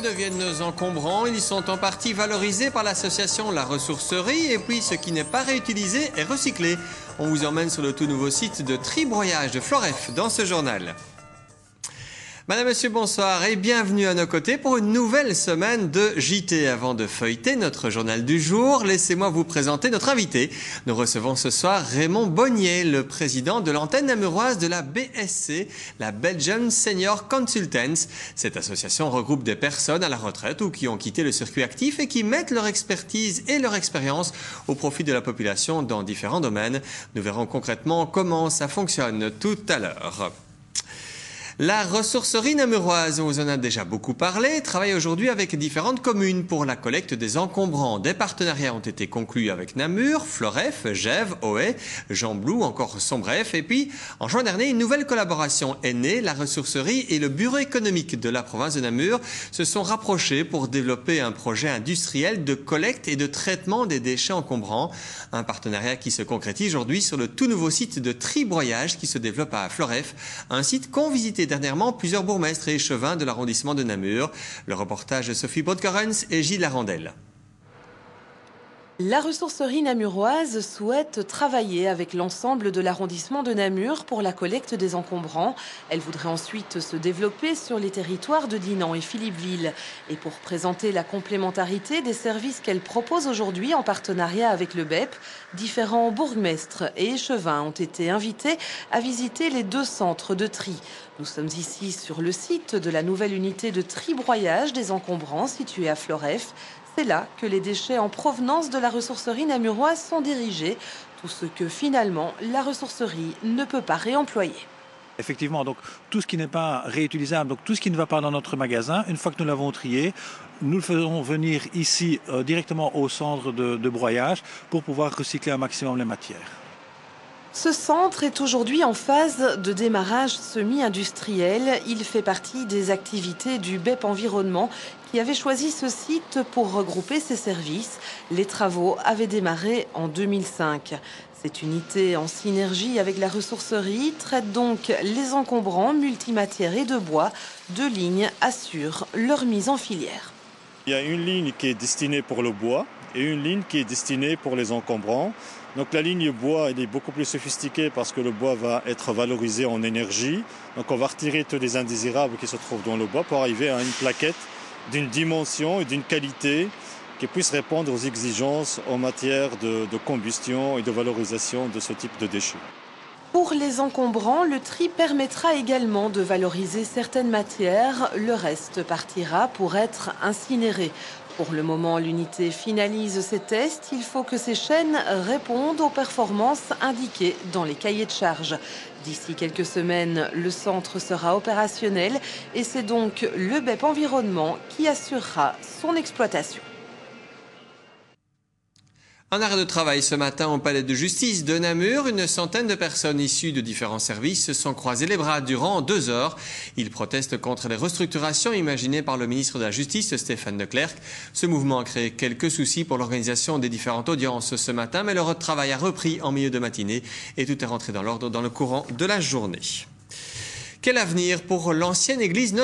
deviennent nos encombrants? Ils sont en partie valorisés par l'association La Ressourcerie et puis ce qui n'est pas réutilisé est recyclé. On vous emmène sur le tout nouveau site de tri-broyage de Floref dans ce journal. Madame, Monsieur, bonsoir et bienvenue à nos côtés pour une nouvelle semaine de JT. Avant de feuilleter notre journal du jour, laissez-moi vous présenter notre invité. Nous recevons ce soir Raymond Bonnier, le président de l'antenne namuroise de la BSC, la Belgian Senior Consultants. Cette association regroupe des personnes à la retraite ou qui ont quitté le circuit actif et qui mettent leur expertise et leur expérience au profit de la population dans différents domaines. Nous verrons concrètement comment ça fonctionne tout à l'heure. La ressourcerie namuroise, on vous en a déjà beaucoup parlé, travaille aujourd'hui avec différentes communes pour la collecte des encombrants. Des partenariats ont été conclus avec Namur, Floref, Gèves, Ohaye, Jean-Blou, encore Sombref. Et puis, en juin dernier, une nouvelle collaboration est née. La ressourcerie et le bureau économique de la province de Namur se sont rapprochés pour développer un projet industriel de collecte et de traitement des déchets encombrants. Un partenariat qui se concrétise aujourd'hui sur le tout nouveau site de tri-broyage qui se développe à Floref. Un site qu'ont visité dernièrement plusieurs bourgmestres et échevins de l'arrondissement de Namur. Le reportage de Sophie Brodkorens et Gilles Larandel. La ressourcerie namuroise souhaite travailler avec l'ensemble de l'arrondissement de Namur pour la collecte des encombrants. Elle voudrait ensuite se développer sur les territoires de Dinan et Philippeville. Et pour présenter la complémentarité des services qu'elle propose aujourd'hui en partenariat avec le BEP, différents bourgmestres et échevins ont été invités à visiter les deux centres de tri. Nous sommes ici sur le site de la nouvelle unité de tri-broyage des encombrants située à Floref. C'est là que les déchets en provenance de la ressourcerie namuroise sont dirigés, tout ce que finalement la ressourcerie ne peut pas réemployer. Effectivement, donc tout ce qui n'est pas réutilisable, donc tout ce qui ne va pas dans notre magasin, une fois que nous l'avons trié, nous le faisons venir ici directement au centre de broyage pour pouvoir recycler un maximum les matières. Ce centre est aujourd'hui en phase de démarrage semi-industriel. Il fait partie des activités du BEP Environnement qui avait choisi ce site pour regrouper ses services. Les travaux avaient démarré en 2005. Cette unité, en synergie avec la ressourcerie, traite donc les encombrants multimatières et de bois. Deux lignes assurent leur mise en filière. Il y a une ligne qui est destinée pour le bois et une ligne qui est destinée pour les encombrants. Donc la ligne bois elle est beaucoup plus sophistiquée parce que le bois va être valorisé en énergie. Donc on va retirer tous les indésirables qui se trouvent dans le bois pour arriver à une plaquette d'une dimension et d'une qualité qui puisse répondre aux exigences en matière de combustion et de valorisation de ce type de déchets. Pour les encombrants, le tri permettra également de valoriser certaines matières. Le reste partira pour être incinéré. Pour le moment, l'unité finalise ses tests. Il faut que ces chaînes répondent aux performances indiquées dans les cahiers de charges. D'ici quelques semaines, le centre sera opérationnel et c'est donc le BEP Environnement qui assurera son exploitation. En arrêt de travail ce matin au palais de justice de Namur, une centaine de personnes issues de différents services se sont croisées les bras durant 2 heures. Ils protestent contre les restructurations imaginées par le ministre de la Justice, Stéphane Leclerc. Ce mouvement a créé quelques soucis pour l'organisation des différentes audiences ce matin, mais le travail a repris en milieu de matinée et tout est rentré dans l'ordre dans le courant de la journée. Quel avenir pour l'ancienne église